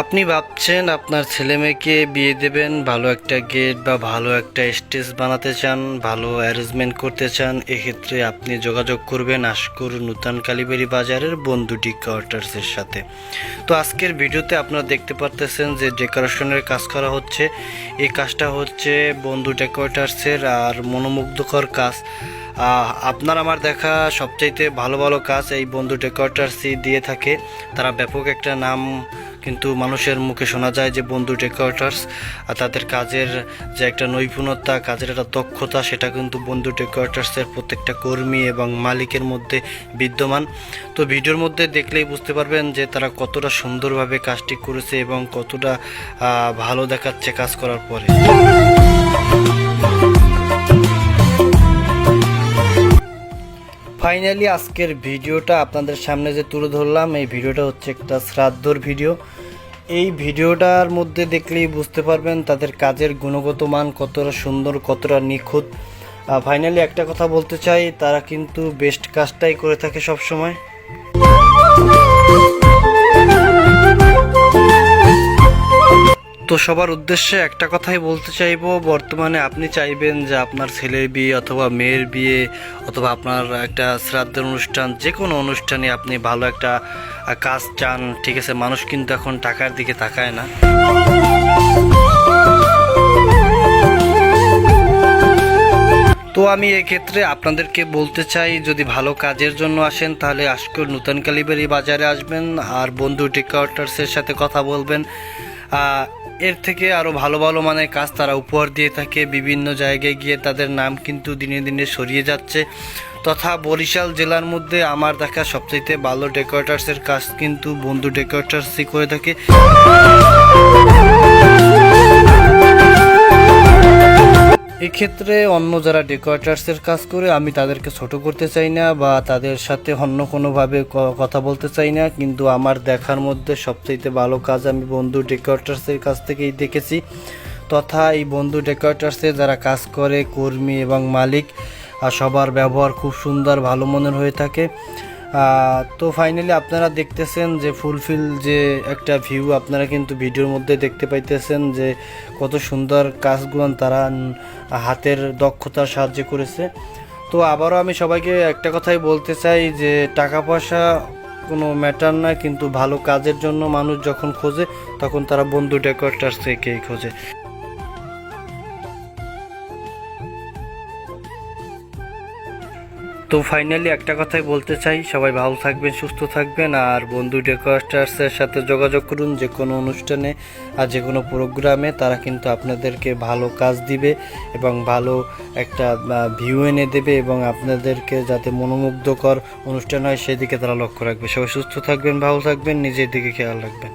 আপনি ভাবছেন আপনার ছেলেমেয়েকে বিয়ে দেবেন, ভালো একটা গেট বা ভালো একটা স্টেজ বানাতে চান, ভালো অ্যারেঞ্জমেন্ট করতে চান, এক্ষেত্রে আপনি যোগাযোগ করবেন আশকুর নূতন কালীবাড়ি বাজারের বন্ধু ডেকোরেটরসের সাথে। তো আজকের ভিডিওতে আপনারা দেখতে পারতেছেন যে ডেকোরেশনের কাজ করা হচ্ছে। এই কাজটা হচ্ছে বন্ধু ডেকোরেটরসের আর মনোমুগ্ধকর কাজ। আপনার আমার দেখা সবচাইতে ভালো ভালো কাজ এই বন্ধু ডেকোরেটরসই দিয়ে থাকে। তারা ব্যাপক একটা নাম কিন্তু মানুষের মুখে শোনা যায় যে বন্ধু ডেকোরেটরস, আর তাদের কাজের যে একটা নৈপুণ্যতা, কাজের একটা দক্ষতা, সেটা কিন্তু বন্ধু ডেকোরেটরসের প্রত্যেকটা কর্মী এবং মালিকের মধ্যে বিদ্যমান। তো ভিডিওর মধ্যে দেখলেই বুঝতে পারবেন যে তারা কতটা সুন্দরভাবে কাজটি করেছে এবং কতটা ভালো দেখাচ্ছে কাজ করার পরে। ফাইনালি আজকের ভিডিওটা আপনাদের সামনে যে তুলে ধরলাম, এই ভিডিওটা হচ্ছে একটা শ্রাদ্ধর ভিডিও। এই ভিডিওটার মধ্যে দেখলেই বুঝতে পারবেন তাদের কাজের গুণগত মান কতটা সুন্দর, কতটা নিখুঁত। ফাইনালি একটা কথা বলতে চাই, তারা কিন্তু বেস্ট কাজটাই করে থাকে সব সময়। তো সবার উদ্দেশ্যে একটা কথাই বলতে চাইবো, বর্তমানে আপনি চাইবেন যে আপনার ছেলের বিয়ে অথবা মেয়ের বিয়ে অথবা আপনার একটা শ্রাদ্ধের অনুষ্ঠান, যে কোনো অনুষ্ঠানে আপনি ভালো একটা কাজ চান, ঠিক আছে? মানুষ কিন্তু এখন টাকার দিকে তাকায় না। তো আমি এক্ষেত্রে আপনাদেরকে বলতে চাই, যদি ভালো কাজের জন্য আসেন তাহলে আশকুর নূতন কালীবাড়ি বাজারে আসবেন আর বন্ধু ডেকোরেটরসের সাথে কথা বলবেন। এর থেকে আরও ভালো ভালো মানের কাজ তারা উপহার দিয়ে থাকে। বিভিন্ন জায়গায় গিয়ে তাদের নাম কিন্তু দিনে দিনে ছড়িয়ে যাচ্ছে। তথা বরিশাল জেলার মধ্যে আমার দেখা সবচাইতে ভালো ডেকোরেটরসের কাজ কিন্তু বন্ধু ডেকোরেটরসই করে থাকে। এক্ষেত্রে অন্য যারা ডেকোরেটরসের কাজ করে, আমি তাদেরকে ছোট করতে চাই না বা তাদের সাথে অন্য কোনোভাবে কথা বলতে চাই না, কিন্তু আমার দেখার মধ্যে সবচাইতে ভালো কাজ আমি বন্ধু ডেকোরেটরসের কাছ থেকেই দেখেছি। তথা এই বন্ধু ডেকোরেটরসে যারা কাজ করে কর্মী এবং মালিক, সবার ব্যবহার খুব সুন্দর, ভালো মনের হয়ে থাকে। তো ফাইনালি আপনারা দেখতেছেন যে ফুলফিল যে একটা ভিউ আপনারা কিন্তু ভিডিওর মধ্যে দেখতে পাইতেছেন যে কত সুন্দর কাজগুলো তারা হাতের দক্ষতার সাহায্যে করেছে। তো আবারও আমি সবাইকে একটা কথাই বলতে চাই যে টাকা পয়সা কোনো ম্যাটার না, কিন্তু ভালো কাজের জন্য মানুষ যখন খোঁজে তখন তারা বন্ধু ডেকোরেটরস থেকেই খোঁজে। তো ফাইনালি একটা কথাই বলতে চাই, সবাই ভালো থাকবেন, সুস্থ থাকবেন, আর বন্ধু ডেকোরেটরসের সাথে যোগাযোগ করুন যে কোনো অনুষ্ঠানে আর যে কোনো প্রোগ্রামে। তারা কিন্তু আপনাদেরকে ভালো কাজ দিবে এবং ভালো একটা ভিউ এনে দেবে এবং আপনাদেরকে যাতে মনোমুগ্ধকর অনুষ্ঠান হয় সেদিকে তারা লক্ষ্য রাখবে। সবাই সুস্থ থাকবেন, ভালো থাকবেন, নিজের দিকে খেয়াল রাখবেন।